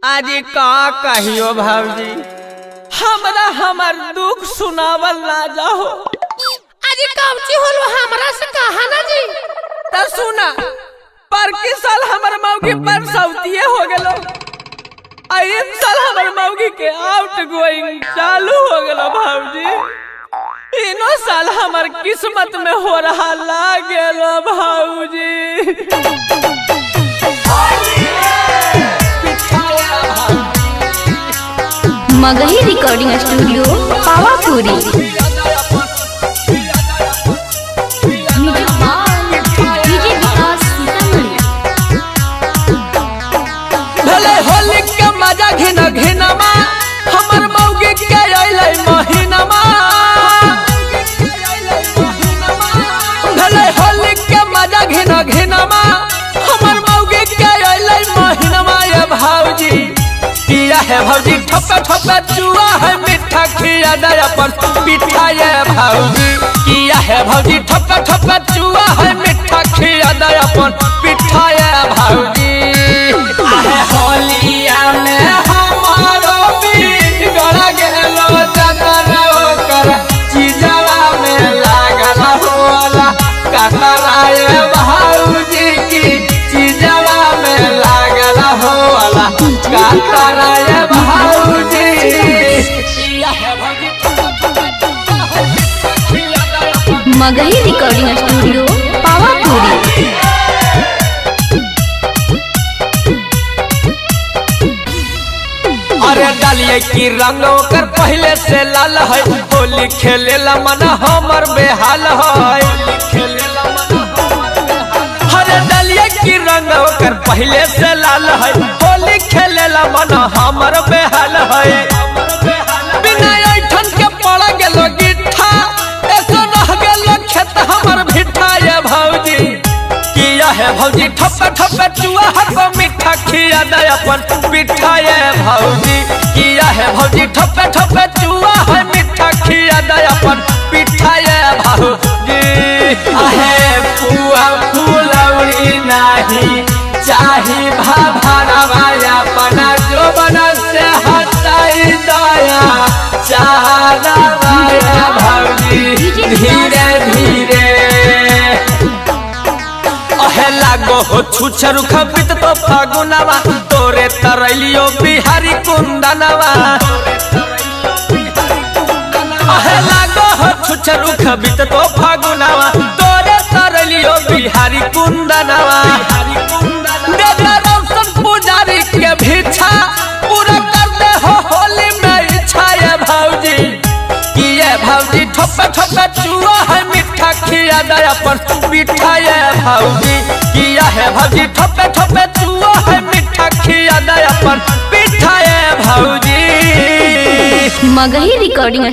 आज का कहियो भाऊजी हमरा हमर दुख सुनावल ना जाओ। आज काउची होल हमरा से कहा ना जी त सुना पर के साल हमर मौगी पर सौतिए हो गेलो। एक साल हमर मौगी के आउट गोइंग चालू हो गेलो भाऊजी। इनो साल हमर किस्मत में हो रहा लाग गेलो भाऊजी। Magahi recording studio Pawapuri. भले होली के मजा घिना घिनमा हमर मौगी के अइलै महीनमा। भले होली के मजा घिना घिनमा हमर मौगी के अइलै महीनमा। ये भाऊजी किया है भाऊजी ठप्पा ठप्पा चुआ है मीठा खिया दे अपन पिठा। ये भाऊजी किया है भाऊजी ठप्पा ठप्पा चुआ है मीठा खिया दे अपन पिठा। ये भाऊजी होलिया में हमारो बिगड़ गेलो चतरा ओकर चीजवा में लागल होला कतरा। ये भाऊजी की चीजवा में लागल होला कतरा। ये भाऊजी मगही रिकॉर्डिंग स्टूडियो पावापुरी। अरे डालिए की रंग ओकर पहले से लाल है। होली खेले ला मन हमर बेहाल है। अरे डालिए की रंग ओकर पहले से लाल है। होली खेले ला मन हमर बेहाल है। बिना ऐठन के पड़ गेलो गिट्ठा ऐसो रह गेलो खेत हमर भिठा। ये भाऊजी किया है भाऊजी ठप्पा ठप्पा चुआ है मीठा खिया दे अपन पिठा। ये भाऊजी किया है भाऊजी ठप्पा ठप्पा चुआ है मीठा खिया दे अपन पिठा। ये भाऊजी आहे पुआ फुलौरी नहीं चाही भाभरवा अपना जो बन से हटाई दया चाहरवा। ये भाऊजी धीरे धीरे लागो हो छुछरु खबित तो फागुनवा तोरे तरलियो बिहारी कुंदनवा। लागो हो छुछरु खबित तो फागुनवा तोरे तरलियो बिहारी कुंदनवा। देवरा रोशन पुजारी के भिक्षा पूरा कर दे हो होली में इच्छा। ये भाऊजी किए भाऊजी ठप्पा ठप्पा चुआ है मीठा खिया दे अपन पिठा। ये भाऊजी किया है भाऊजी ठप्पे ठप्पे चुआ है मीठा खिया दे अपन पिठा। ये भाऊजी मगही रिकॉर्डिंग